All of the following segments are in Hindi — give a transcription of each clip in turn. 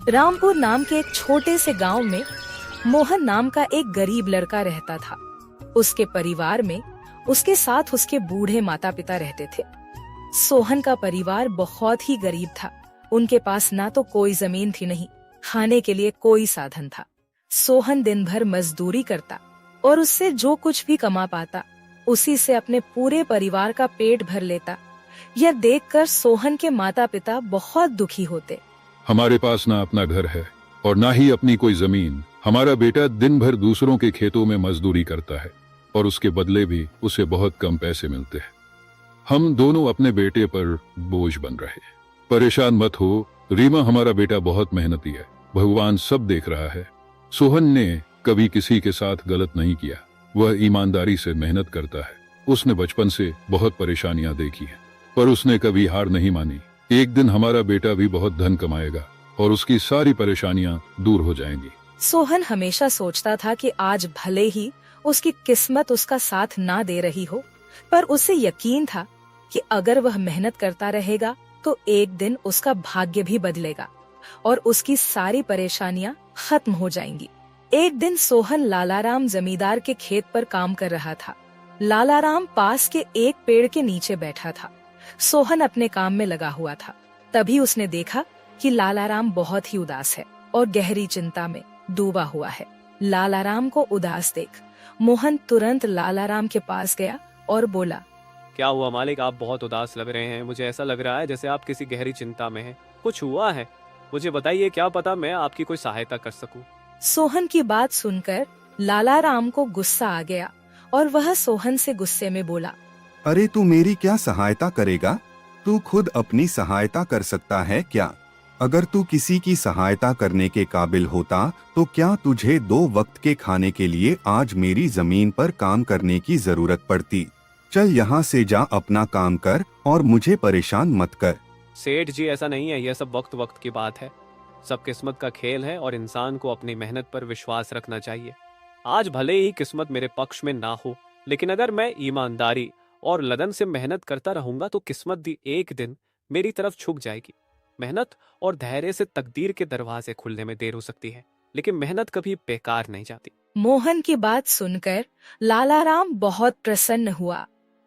रामपुर नाम के एक छोटे से गांव में मोहन नाम का एक गरीब लड़का रहता था। उसके परिवार में उसके साथ उसके बूढ़े माता पिता रहते थे। सोहन का परिवार बहुत ही गरीब था। उनके पास ना तो कोई जमीन थी, नहीं खाने के लिए कोई साधन था। सोहन दिन भर मजदूरी करता और उससे जो कुछ भी कमा पाता उसी से अपने पूरे परिवार का पेट भर लेता। यह देखकर सोहन के माता पिता बहुत दुखी होते। हमारे पास ना अपना घर है और ना ही अपनी कोई जमीन। हमारा बेटा दिन भर दूसरों के खेतों में मजदूरी करता है और उसके बदले भी उसे बहुत कम पैसे मिलते हैं। हम दोनों अपने बेटे पर बोझ बन रहे। परेशान मत हो रीमा, हमारा बेटा बहुत मेहनती है, भगवान सब देख रहा है। सोहन ने कभी किसी के साथ गलत नहीं किया, वह ईमानदारी से मेहनत करता है। उसने बचपन से बहुत परेशानियां देखी हैं, पर उसने कभी हार नहीं मानी। एक दिन हमारा बेटा भी बहुत धन कमाएगा और उसकी सारी परेशानियां दूर हो जाएंगी। सोहन हमेशा सोचता था कि आज भले ही उसकी किस्मत उसका साथ ना दे रही हो, पर उसे यकीन था कि अगर वह मेहनत करता रहेगा तो एक दिन उसका भाग्य भी बदलेगा और उसकी सारी परेशानियां खत्म हो जाएंगी। एक दिन सोहन लालाराम जमींदार के खेत पर काम कर रहा था। लालाराम पास के एक पेड़ के नीचे बैठा था। सोहन अपने काम में लगा हुआ था। तभी उसने देखा कि लालाराम बहुत ही उदास है और गहरी चिंता में डूबा हुआ है। लालाराम को उदास देख मोहन तुरंत लालाराम के पास गया और बोला, क्या हुआ मालिक, आप बहुत उदास लग रहे हैं। मुझे ऐसा लग रहा है जैसे आप किसी गहरी चिंता में हैं। कुछ हुआ है? मुझे बताइए, क्या पता मैं आपकी कोई सहायता कर सकूं। सोहन की बात सुनकर लालाराम को गुस्सा आ गया और वह सोहन से गुस्से में बोला, अरे तू मेरी क्या सहायता करेगा? तू खुद अपनी सहायता कर सकता है क्या? अगर तू किसी की सहायता करने के काबिल होता तो क्या तुझे 2 वक्त के खाने के लिए आज मेरी जमीन पर काम करने की जरूरत पड़ती? चल यहाँ से जा, अपना काम कर और मुझे परेशान मत कर। सेठ जी, ऐसा नहीं है, यह सब वक्त वक्त की बात है। सब किस्मत का खेल है और इंसान को अपनी मेहनत पर विश्वास रखना चाहिए। आज भले ही किस्मत मेरे पक्ष में ना हो, लेकिन अगर मैं ईमानदारी और लगन से मेहनत करता रहूंगा तो किस्मत भी एक दिन मेरी तरफ झुक जाएगी। मेहनत और धैर्य से तकदीर के दरवाजे खुलने में देर हो सकती है, लेकिन मेहनत कभी बेकार नहीं जाती। मोहन की बात सुनकर लालाराम बहुत प्रसन्न हुआ।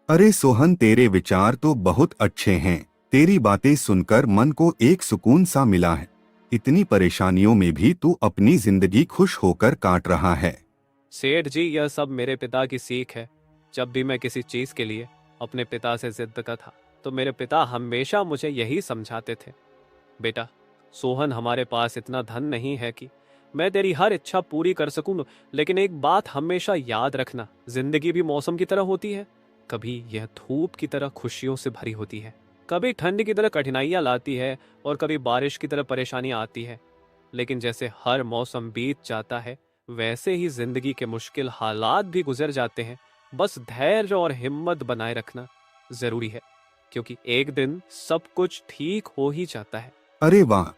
अरे सोहन, तेरे विचार तो बहुत अच्छे हैं। तेरी बातें सुनकर मन को एक सुकून सा मिला है। इतनी परेशानियों में भी तू अपनी जिंदगी खुश होकर काट रहा है। सेठ जी, यह सब मेरे पिता की सीख है। जब भी मैं किसी चीज के लिए अपने पिता से जिद करता था तो मेरे पिता हमेशा मुझे यही समझाते थे, बेटा सोहन, हमारे पास इतना धन नहीं है कि मैं तेरी हर इच्छा पूरी कर सकूं, लेकिन एक बात हमेशा याद रखना, जिंदगी भी मौसम की तरह होती है। कभी यह धूप की तरह खुशियों से भरी होती है, कभी ठंड की तरह कठिनाइयां लाती है और कभी बारिश की तरह परेशानियां आती है। लेकिन जैसे हर मौसम बीत जाता है वैसे ही जिंदगी के मुश्किल हालात भी गुजर जाते हैं। बस धैर्य और हिम्मत बनाए रखना जरूरी है, क्योंकि एक दिन सब कुछ ठीक हो ही जाता है। अरे वाह,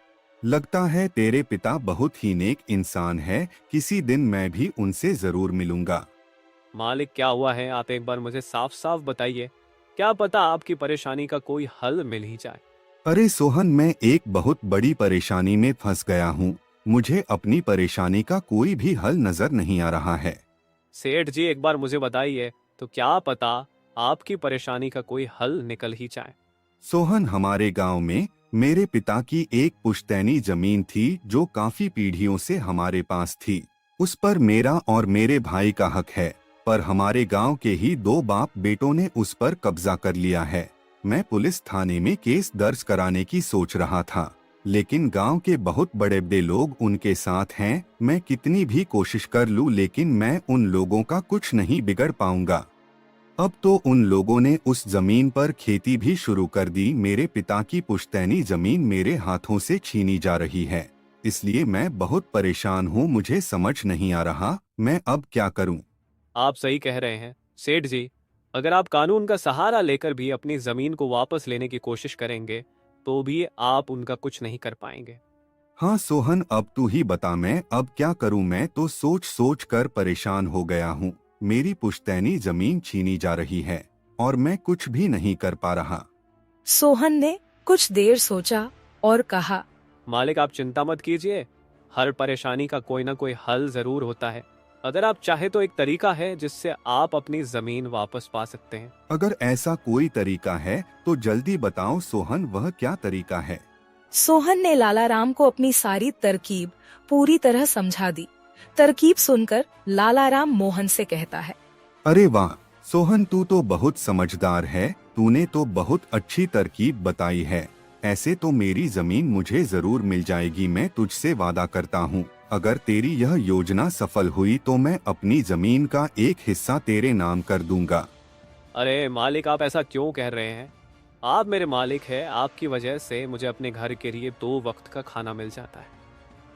लगता है तेरे पिता बहुत ही नेक इंसान है। किसी दिन मैं भी उनसे जरूर मिलूंगा। मालिक, क्या हुआ है? आप एक बार मुझे साफ साफ बताइए, क्या पता आपकी परेशानी का कोई हल मिल ही जाए। अरे सोहन, मैं एक बहुत बड़ी परेशानी में फंस गया हूँ। मुझे अपनी परेशानी का कोई भी हल नजर नहीं आ रहा है। सेठ जी, एक बार मुझे बताइए तो क्या पता आपकी परेशानी का कोई हल निकल ही जाए। सोहन, हमारे गांव में मेरे पिता की एक पुश्तैनी जमीन थी जो काफी पीढ़ियों से हमारे पास थी। उस पर मेरा और मेरे भाई का हक है, पर हमारे गांव के ही 2 बाप बेटों ने उस पर कब्जा कर लिया है। मैं पुलिस थाने में केस दर्ज कराने की सोच रहा था, लेकिन गांव के बहुत बड़े बड़े लोग उनके साथ हैं। मैं कितनी भी कोशिश कर लूं, लेकिन मैं उन लोगों का कुछ नहीं बिगड़ पाऊंगा। अब तो उन लोगों ने उस जमीन पर खेती भी शुरू कर दी। मेरे पिता की पुश्तैनी जमीन मेरे हाथों से छीनी जा रही है, इसलिए मैं बहुत परेशान हूँ। मुझे समझ नहीं आ रहा मैं अब क्या करूँ। आप सही कह रहे हैं सेठ जी, अगर आप कानून का सहारा लेकर भी अपनी जमीन को वापस लेने की कोशिश करेंगे तो भी आप उनका कुछ नहीं कर पाएंगे। हाँ सोहन, अब तू ही बता, मैं अब क्या करूँ? मैं तो सोच सोच कर परेशान हो गया हूँ। मेरी पुश्तैनी जमीन छीनी जा रही है और मैं कुछ भी नहीं कर पा रहा। सोहन ने कुछ देर सोचा और कहा, मालिक आप चिंता मत कीजिए, हर परेशानी का कोई ना कोई हल जरूर होता है। अगर आप चाहे तो एक तरीका है जिससे आप अपनी जमीन वापस पा सकते हैं। अगर ऐसा कोई तरीका है तो जल्दी बताओ सोहन, वह क्या तरीका है? सोहन ने लाला राम को अपनी सारी तरकीब पूरी तरह समझा दी। तरकीब सुनकर लाला राम मोहन से कहता है, अरे वाह सोहन, तू तो बहुत समझदार है, तूने तो बहुत अच्छी तरकीब बताई है। ऐसे तो मेरी जमीन मुझे जरूर मिल जाएगी, मैं तुझसे वादा करता हूँ। अगर तेरी यह योजना सफल हुई तो मैं अपनी जमीन का एक हिस्सा तेरे नाम कर दूंगा। अरे मालिक, आप ऐसा क्यों कह रहे हैं? आप मेरे मालिक हैं, आपकी वजह से मुझे अपने घर के लिए 2 वक्त का खाना मिल जाता है।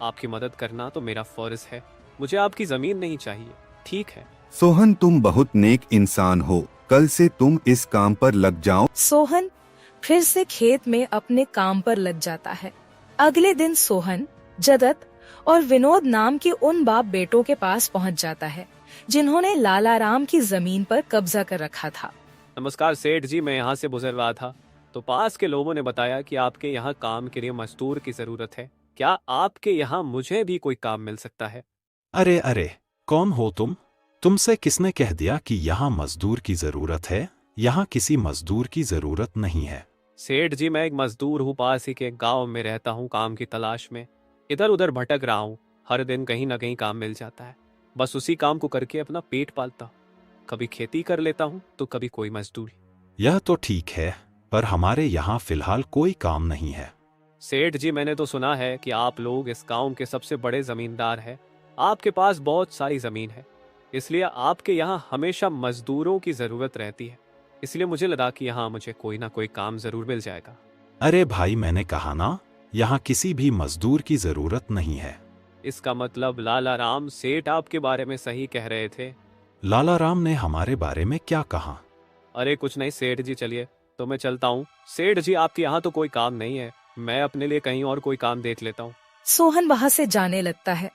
आपकी मदद करना तो मेरा फर्ज है, मुझे आपकी जमीन नहीं चाहिए, ठीक है? सोहन तुम बहुत नेक इंसान हो, कल से तुम इस काम पर लग जाओ। सोहन फिर से खेत में अपने काम पर लग जाता है। अगले दिन सोहन जगत और विनोद नाम के उन बाप बेटों के पास पहुंच जाता है जिन्होंने लाला राम की जमीन पर कब्जा कर रखा था। नमस्कार सेठ जी, मैं यहाँ से गुजर रहा था तो पास के लोगों ने बताया कि आपके यहाँ काम के लिए मजदूर की जरूरत है। क्या आपके यहाँ मुझे भी कोई काम मिल सकता है? अरे अरे, कौन हो तुम? तुमसे किसने कह दिया कि यहाँ मजदूर की जरूरत है? यहाँ किसी मजदूर की जरूरत नहीं है। सेठ जी, मैं एक मजदूर हूँ, पास ही के गांव में रहता हूँ, काम की तलाश में इधर उधर भटक रहा हूँ। हर दिन कहीं ना कहीं काम मिल जाता है, बस उसी काम को करके अपना पेट पालता हूँ। कभी खेती कर लेता हूँ तो कभी कोई मजदूरी। यह तो ठीक है, पर हमारे यहाँ फिलहाल कोई काम नहीं है। सेठ जी, मैंने तो सुना है कि आप लोग इस गांव के सबसे बड़े जमींदार हैं। आपके पास बहुत सारी जमीन है, इसलिए आपके यहाँ हमेशा मजदूरों की जरूरत रहती है। इसलिए मुझे लगा कि यहाँ मुझे कोई ना कोई काम जरूर मिल जाएगा। अरे भाई, मैंने कहा ना, यहाँ किसी भी मजदूर की जरूरत नहीं है। इसका मतलब लाला राम सेठ आपके बारे में सही कह रहे थे? लाला राम ने हमारे बारे में क्या कहा? अरे कुछ नहीं सेठ जी, चलिए तो मैं चलता हूँ। सेठ जी, आपके यहाँ तो कोई काम नहीं है, मैं अपने लिए कहीं और कोई काम देख लेता हूँ। सोहन वहाँ से जाने लगता है।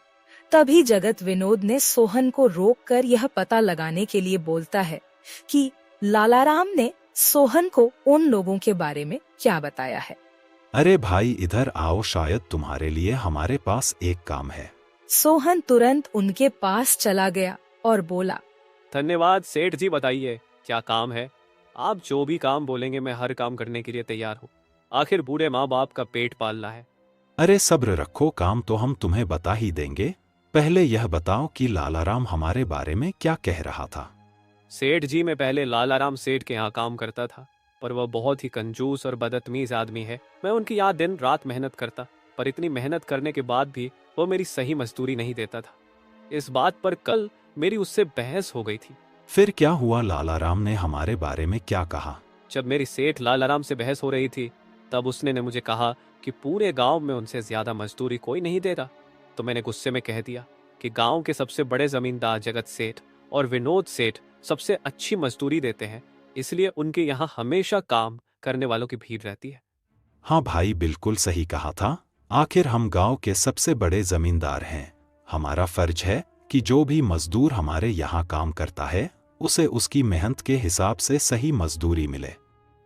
तभी जगत विनोद ने सोहन को रोककर यह पता लगाने के लिए बोलता है कि लाला राम ने सोहन को उन लोगों के बारे में क्या बताया है। अरे भाई, इधर आओ, शायद तुम्हारे लिए हमारे पास एक काम है। सोहन तुरंत उनके पास चला गया और बोला, धन्यवाद सेठ जी, बताइए क्या काम है? आप जो भी काम बोलेंगे मैं हर काम करने के लिए तैयार हूँ। आखिर बूढ़े माँ बाप का पेट पालना है। अरे सब्र रखो, काम तो हम तुम्हें बता ही देंगे। पहले यह बताओ कि लाला राम हमारे बारे में क्या कह रहा था। सेठ जी, मैं पहले लाला राम सेठ के यहाँ काम करता था, पर वह बहुत ही कंजूस और बदतमीज आदमी है। मैं उनकी यहाँ दिन रात मेहनत करता, पर इतनी मेहनत करने के बाद भी वो मेरी सही मजदूरी नहीं देता था। इस बात पर कल मेरी उससे बहस हो गई थी। फिर क्या हुआ? लाला राम ने हमारे बारे में क्या कहा? जब मेरी सेठ लाला राम से बहस हो रही थी तब उसने ने मुझे कहा कि पूरे गांव में उनसे ज्यादा मजदूरी कोई नहीं दे रहा। तो मैंने गुस्से में कह दिया कि गांव के सबसे बड़े जमींदार जगत सेठ और विनोद सेठ सबसे अच्छी मजदूरी देते हैं, इसलिए उनके यहाँ हमेशा काम करने वालों की भीड़ रहती है। हाँ भाई, बिल्कुल सही कहा था। आखिर हम गांव के सबसे बड़े जमींदार हैं। हमारा फर्ज है कि जो भी मजदूर हमारे यहाँ काम करता है उसे उसकी मेहनत के हिसाब से सही मजदूरी मिले।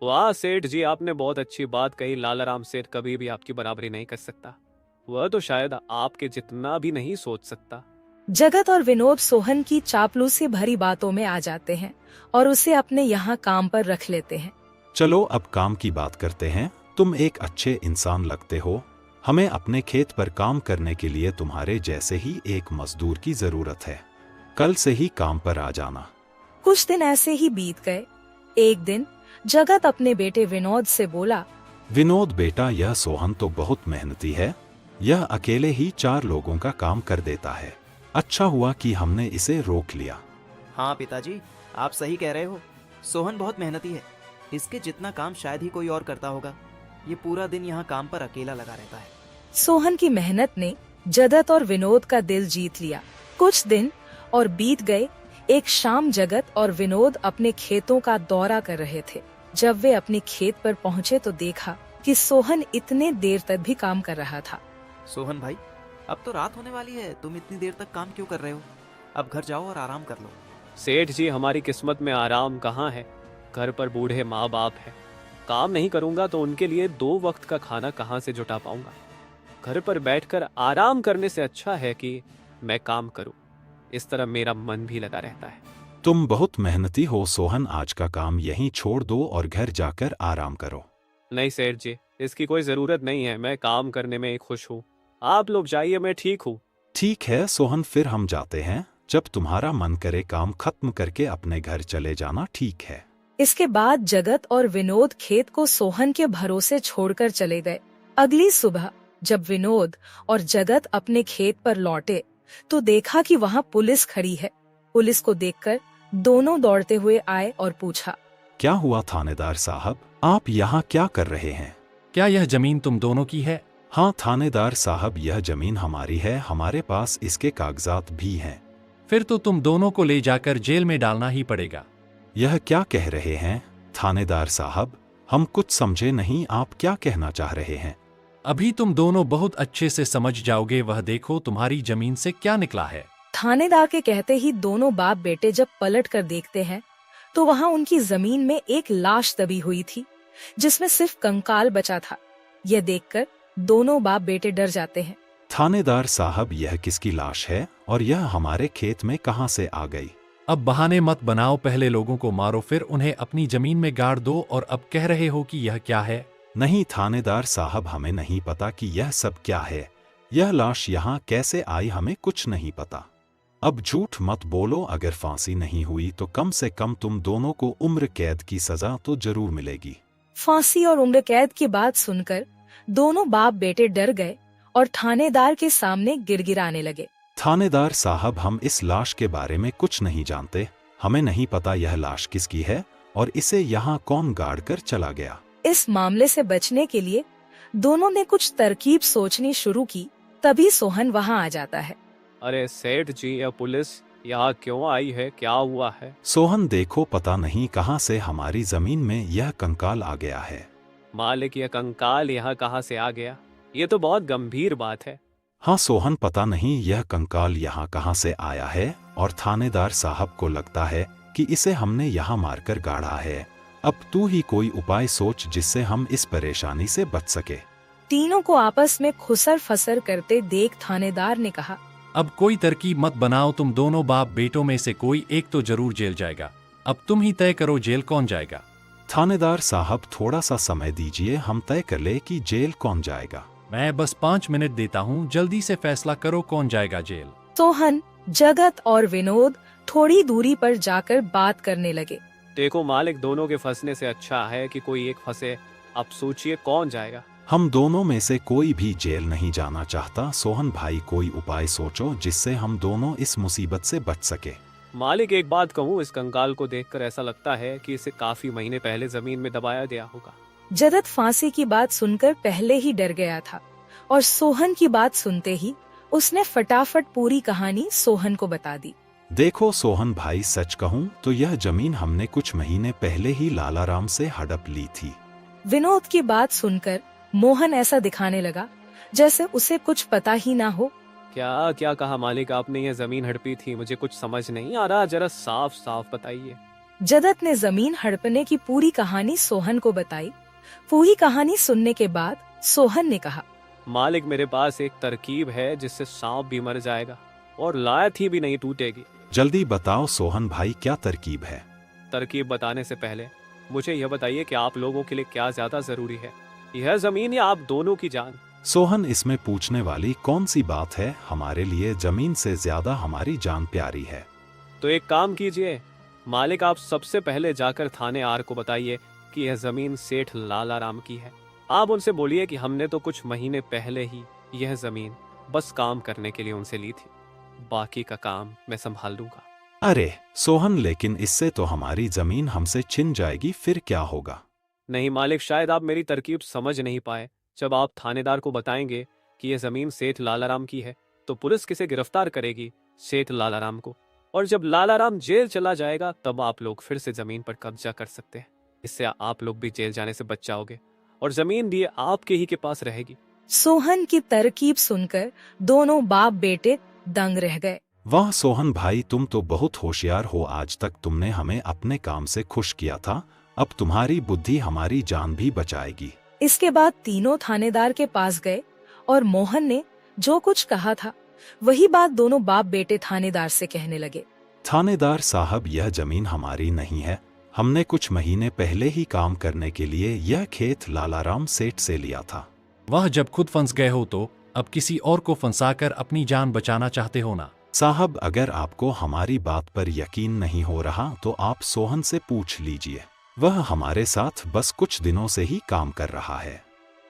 वाह सेठ जी, आपने बहुत अच्छी बात कही। लाला राम सेठ कभी भी आपकी बराबरी नहीं कर सकता, वह तो शायद आपके जितना भी नहीं सोच सकता। जगत और विनोद सोहन की चापलूसी भरी बातों में आ जाते हैं और उसे अपने यहाँ काम पर रख लेते हैं। चलो अब काम की बात करते हैं। तुम एक अच्छे इंसान लगते हो। हमें अपने खेत पर काम करने के लिए तुम्हारे जैसे ही एक मजदूर की जरूरत है। कल से ही काम पर आ जाना। कुछ दिन ऐसे ही बीत गए। एक दिन जगत अपने बेटे विनोद से बोला, विनोद बेटा, यह सोहन तो बहुत मेहनती है। यह अकेले ही 4 लोगों का काम कर देता है। अच्छा हुआ कि हमने इसे रोक लिया। हाँ पिताजी, आप सही कह रहे हो। सोहन बहुत मेहनती है, इसके जितना काम शायद ही कोई और करता होगा। ये पूरा दिन यहाँ काम पर अकेला लगा रहता है। सोहन की मेहनत ने जगत और विनोद का दिल जीत लिया। कुछ दिन और बीत गए। एक शाम जगत और विनोद अपने खेतों का दौरा कर रहे थे। जब वे अपने खेत पर पहुँचे तो देखा कि सोहन इतने देर तक भी काम कर रहा था। सोहन भाई, अब तो रात होने वाली है, तुम इतनी देर तक काम क्यों कर रहे हो? अब घर जाओ और आराम कर लो। सेठ जी, हमारी किस्मत में आराम कहाँ है? घर पर बूढ़े माँ बाप है, काम नहीं करूंगा तो उनके लिए 2 वक्त का खाना कहाँ से जुटा पाऊंगा? घर पर बैठकर आराम करने से अच्छा है कि मैं काम करूं। इस तरह मेरा मन भी लगा रहता है। तुम बहुत मेहनती हो सोहन, आज का काम यहीं छोड़ दो और घर जाकर आराम करो। नहीं सेठ जी, इसकी कोई जरूरत नहीं है। मैं काम करने में खुश हूँ। आप लोग जाइए, मैं ठीक हूँ। ठीक है सोहन, फिर हम जाते हैं। जब तुम्हारा मन करे काम खत्म करके अपने घर चले जाना, ठीक है। इसके बाद जगत और विनोद खेत को सोहन के भरोसे छोड़कर चले गए। अगली सुबह जब विनोद और जगत अपने खेत पर लौटे तो देखा कि वहाँ पुलिस खड़ी है। पुलिस को देखकर दोनों दौड़ते हुए आए और पूछा, क्या हुआ थानेदार साहब, आप यहाँ क्या कर रहे हैं? क्या यह जमीन तुम दोनों की है? हाँ थानेदार साहब, यह जमीन हमारी है, हमारे पास इसके कागजात भी हैं। फिर तो तुम दोनों को ले जाकर जेल में डालना ही पड़ेगा। यह क्या कह रहे हैं थानेदार साहब, हम कुछ समझे नहीं, आप क्या कहना चाह रहे हैं? अभी तुम दोनों बहुत अच्छे से समझ जाओगे। वह देखो तुम्हारी जमीन से क्या निकला है। थानेदार के कहते ही दोनों बाप बेटे जब पलट कर देखते हैं तो वहाँ उनकी जमीन में एक लाश दबी हुई थी जिसमें सिर्फ कंकाल बचा था। यह देखकर दोनों बाप बेटे डर जाते हैं। थानेदार साहब, यह किसकी लाश है और यह हमारे खेत में कहाँ से आ गई? अब बहाने मत बनाओ, पहले लोगों को मारो फिर उन्हें अपनी जमीन में गाड़ दो और अब कह रहे हो कि यह क्या है? नहीं थानेदार साहब, हमें नहीं पता कि यह सब क्या है। यह लाश यहाँ कैसे आई, हमें कुछ नहीं पता। अब झूठ मत बोलो, अगर फांसी नहीं हुई तो कम से कम तुम दोनों को उम्र कैद की सजा तो जरूर मिलेगी। फांसी और उम्र कैद की बात सुनकर दोनों बाप बेटे डर गए और थानेदार के सामने गिड़गिड़ाने लगे। थानेदार साहब, हम इस लाश के बारे में कुछ नहीं जानते। हमें नहीं पता यह लाश किसकी है और इसे यहाँ कौन गाड़ कर चला गया। इस मामले से बचने के लिए दोनों ने कुछ तरकीब सोचनी शुरू की। तभी सोहन वहाँ आ जाता है। अरे सेठ जी, यह पुलिस यहाँ क्यों आई है? क्या हुआ है? सोहन देखो, पता नहीं कहाँ से हमारी जमीन में यह कंकाल आ गया है। मालिक, यह कंकाल यहाँ कहाँ से आ गया? ये तो बहुत गंभीर बात है। हाँ सोहन, पता नहीं यह कंकाल यहाँ कहाँ से आया है और थानेदार साहब को लगता है कि इसे हमने यहाँ मारकर गाड़ा है। अब तू ही कोई उपाय सोच जिससे हम इस परेशानी से बच सके। तीनों को आपस में खुसर फसर करते देख थानेदार ने कहा, अब कोई तरकीब मत बनाओ, तुम दोनों बाप बेटों में से कोई एक तो जरूर जेल जाएगा। अब तुम ही तय करो जेल कौन जाएगा। थानेदार साहब, थोड़ा सा समय दीजिए, हम तय कर ले कि जेल कौन जाएगा। मैं बस 5 मिनट देता हूँ, जल्दी से फैसला करो कौन जाएगा जेल। सोहन, जगत और विनोद थोड़ी दूरी पर जाकर बात करने लगे। देखो मालिक, दोनों के फंसने से अच्छा है कि कोई एक फंसे। अब सोचिए कौन जाएगा। हम दोनों में से कोई भी जेल नहीं जाना चाहता। सोहन भाई, कोई उपाय सोचो जिससे हम दोनों इस मुसीबत से बच सके। मालिक, एक बात कहूँ, इस कंकाल को देखकर ऐसा लगता है कि इसे काफी महीने पहले जमीन में दबाया गया होगा। जगत फांसी की बात सुनकर पहले ही डर गया था और सोहन की बात सुनते ही उसने फटाफट पूरी कहानी सोहन को बता दी। देखो सोहन भाई, सच कहूँ तो यह जमीन हमने कुछ महीने पहले ही लालाराम से हड़प ली थी। विनोद की बात सुनकर मोहन ऐसा दिखाने लगा जैसे उसे कुछ पता ही ना हो। क्या क्या कहा मालिक आपने? ये जमीन हड़पी थी, मुझे कुछ समझ नहीं आ रहा, जरा साफ साफ बताइए। जगत ने जमीन हड़पने की पूरी कहानी सोहन को बताई। पूरी कहानी सुनने के बाद सोहन ने कहा, मालिक, मेरे पास एक तरकीब है जिससे सांप भी मर जाएगा और लायत ही भी नहीं टूटेगी। जल्दी बताओ सोहन भाई, क्या तरकीब है? तरकीब बताने से पहले मुझे यह बताइए कि आप लोगों के लिए क्या ज्यादा जरूरी है, यह जमीन या आप दोनों की जान? सोहन, इसमें पूछने वाली कौन सी बात है? हमारे लिए जमीन से ज्यादा हमारी जान प्यारी है। तो एक काम कीजिए मालिक, आप सबसे पहले जाकर थाने आर को बताइए कि यह जमीन सेठ लालाराम की है। आप उनसे बोलिए कि हमने तो कुछ महीने पहले ही यह जमीन बस काम करने के लिए उनसे ली थी, बाकी का काम मैं संभाल लूंगा। अरे सोहन, लेकिन इससे तो हमारी जमीन हमसे छिन जाएगी, फिर क्या होगा? नहीं मालिक, शायद आप मेरी तरकीब समझ नहीं पाए। जब आप थानेदार को बताएंगे कि यह जमीन सेठ लालाराम की है तो पुलिस किसे गिरफ्तार करेगी? सेठ लालाराम को। और जब लालाराम जेल चला जाएगा तब आप लोग फिर से जमीन पर कब्जा कर सकते हैं। इससे आप लोग भी जेल जाने से बच जाओगे और जमीन भी आपके ही के पास रहेगी। सोहन की तरकीब सुनकर दोनों बाप बेटे दंग रह गए। वाह सोहन भाई, तुम तो बहुत होशियार हो। आज तक तुमने हमें अपने काम से खुश किया था, अब तुम्हारी बुद्धि हमारी जान भी बचाएगी। इसके बाद तीनों थानेदार के पास गए और मोहन ने जो कुछ कहा था वही बात दोनों बाप बेटे थानेदार से कहने लगे। थानेदार साहब, यह जमीन हमारी नहीं है। हमने कुछ महीने पहले ही काम करने के लिए यह खेत लालाराम सेठ से लिया था। वह जब खुद फंस गए हो तो अब किसी और को फंसाकर अपनी जान बचाना चाहते हो ना? साहब, अगर आपको हमारी बात पर यकीन नहीं हो रहा तो आप सोहन से पूछ लीजिए। वह हमारे साथ बस कुछ दिनों से ही काम कर रहा है।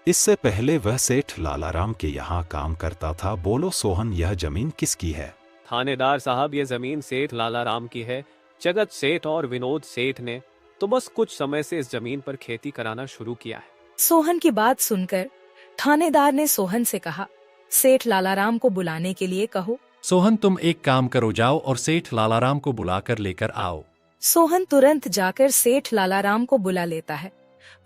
इससे पहले वह सेठ लालाराम के यहाँ काम करता था। बोलो सोहन, यह जमीन किसकी है? थानेदार साहब, ये जमीन सेठ लालाराम की है। जगत सेठ और विनोद सेठ ने तो बस कुछ समय से इस जमीन पर खेती कराना शुरू किया है। सोहन की बात सुनकर थानेदार ने सोहन से कहा, सेठ लालाराम को बुलाने के लिए कहो। सोहन, तुम एक काम करो, जाओ और सेठ लालाराम को बुलाकर लेकर आओ। सोहन तुरंत जाकर सेठ लालाराम को बुला लेता है,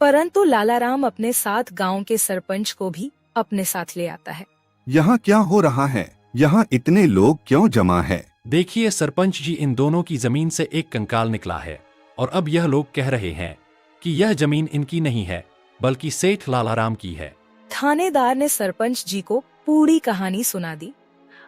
परंतु लालाराम अपने साथ गांव के सरपंच को भी अपने साथ ले आता है। यहाँ क्या हो रहा है? यहाँ इतने लोग क्यों जमा है? देखिए सरपंच जी, इन दोनों की जमीन से एक कंकाल निकला है और अब यह लोग कह रहे हैं कि यह जमीन इनकी नहीं है बल्कि सेठ लालाराम की है। थानेदार ने सरपंच जी को पूरी कहानी सुना दी।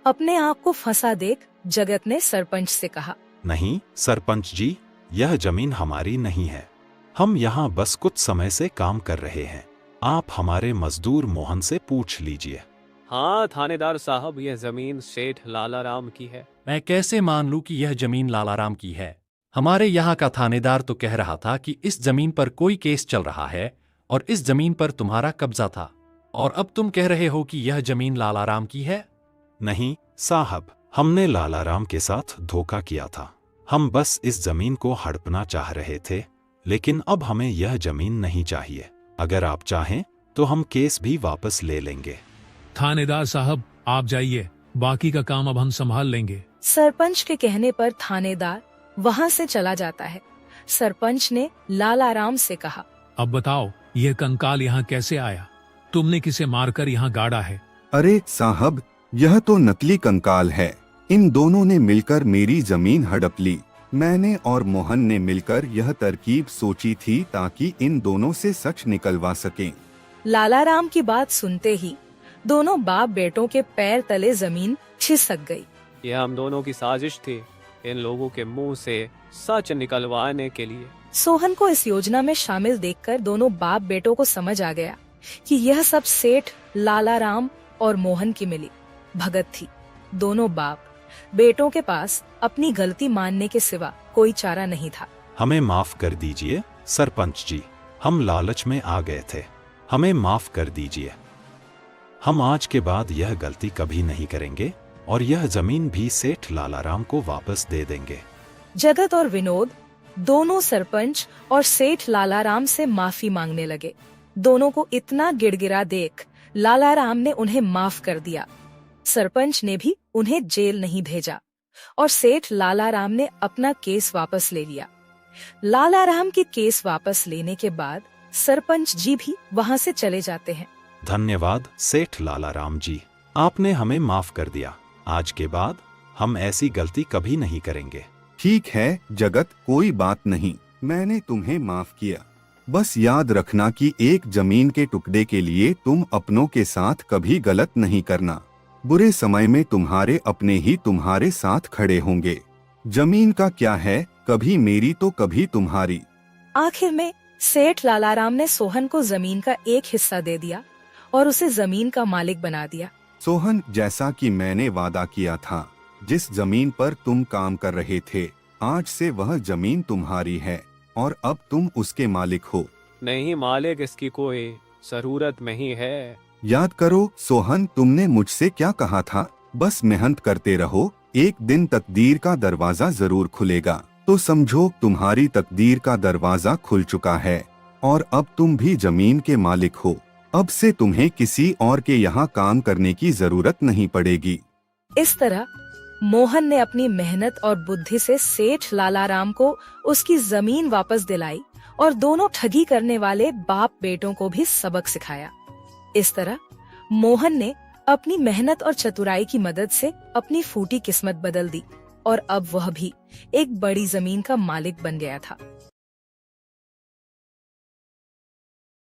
अपने आप को फंसा देख जगत ने सरपंच से कहा, नहीं सरपंच जी, यह जमीन हमारी नहीं है। हम यहाँ बस कुछ समय से काम कर रहे हैं। आप हमारे मजदूर मोहन से पूछ लीजिए। हाँ थानेदार साहब, यह जमीन सेठ लालाराम की है। मैं कैसे मान लूं कि यह जमीन लालाराम की है? हमारे यहाँ का थानेदार तो कह रहा था कि इस जमीन पर कोई केस चल रहा है और इस जमीन पर तुम्हारा कब्जा था, और अब तुम कह रहे हो कि यह जमीन लालाराम की है। नहीं साहब, हमने लालाराम के साथ धोखा किया था। हम बस इस जमीन को हड़पना चाह रहे थे, लेकिन अब हमें यह जमीन नहीं चाहिए। अगर आप चाहें तो हम केस भी वापस ले लेंगे। थानेदार साहब, आप जाइए, बाकी का काम अब हम संभाल लेंगे। सरपंच के कहने पर थानेदार वहाँ से चला जाता है। सरपंच ने लालाराम से कहा, अब बताओ, यह कंकाल यहाँ कैसे आया? तुमने किसे मारकर यहाँ गाड़ा है? अरे साहब, यह तो नकली कंकाल है। इन दोनों ने मिलकर मेरी जमीन हड़प ली। मैंने और मोहन ने मिलकर यह तरकीब सोची थी ताकि इन दोनों से सच निकलवा सकें। लालाराम की बात सुनते ही दोनों बाप बेटों के पैर तले जमीन खिसक गई। यह हम दोनों की साजिश थी, इन लोगों के मुंह से सच निकलवाने के लिए। सोहन को इस योजना में शामिल देखकर दोनों बाप बेटों को समझ आ गया कि यह सब सेठ लालाराम और मोहन की मिली भगत थी। दोनों बाप बेटों के पास अपनी गलती मानने के सिवा कोई चारा नहीं था। हमें माफ कर दीजिए सरपंच जी, हम लालच में आ गए थे। हमें माफ कर दीजिए। हम आज के बाद यह गलती कभी नहीं करेंगे और यह जमीन भी सेठ लालाराम को वापस दे देंगे। जगत और विनोद दोनों सरपंच और सेठ लालाराम से माफी मांगने लगे। दोनों को इतना गिड़गिड़ा देख लालाराम ने उन्हें माफ कर दिया। सरपंच ने भी उन्हें जेल नहीं भेजा और सेठ लालाराम ने अपना केस वापस ले लिया। लालाराम के केस वापस लेने के बाद सरपंच जी भी वहाँ से चले जाते हैं। धन्यवाद सेठ लालाराम जी, आपने हमें माफ कर दिया। आज के बाद हम ऐसी गलती कभी नहीं करेंगे। ठीक है जगत, कोई बात नहीं, मैंने तुम्हें माफ किया। बस याद रखना कि एक जमीन के टुकड़े के लिए तुम अपनों के साथ कभी गलत नहीं करना। बुरे समय में तुम्हारे अपने ही तुम्हारे साथ खड़े होंगे। जमीन का क्या है, कभी मेरी तो कभी तुम्हारी। आखिर में सेठ लालाराम ने सोहन को जमीन का एक हिस्सा दे दिया और उसे जमीन का मालिक बना दिया। सोहन, जैसा कि मैंने वादा किया था, जिस जमीन पर तुम काम कर रहे थे, आज से वह जमीन तुम्हारी है और अब तुम उसके मालिक हो। नहीं मालिक, इसकी कोई जरूरत नहीं है। याद करो सोहन, तुमने मुझसे क्या कहा था? बस मेहनत करते रहो, एक दिन तकदीर का दरवाजा जरूर खुलेगा। तो समझो तुम्हारी तकदीर का दरवाजा खुल चुका है और अब तुम भी जमीन के मालिक हो। अब से तुम्हें किसी और के यहाँ काम करने की जरूरत नहीं पड़ेगी। इस तरह मोहन ने अपनी मेहनत और बुद्धि से सेठ लालाराम को उसकी जमीन वापस दिलाई और दोनों ठगी करने वाले बाप बेटों को भी सबक सिखाया। इस तरह मोहन ने अपनी मेहनत और चतुराई की मदद से अपनी फूटी किस्मत बदल दी और अब वह भी एक बड़ी जमीन का मालिक बन गया था।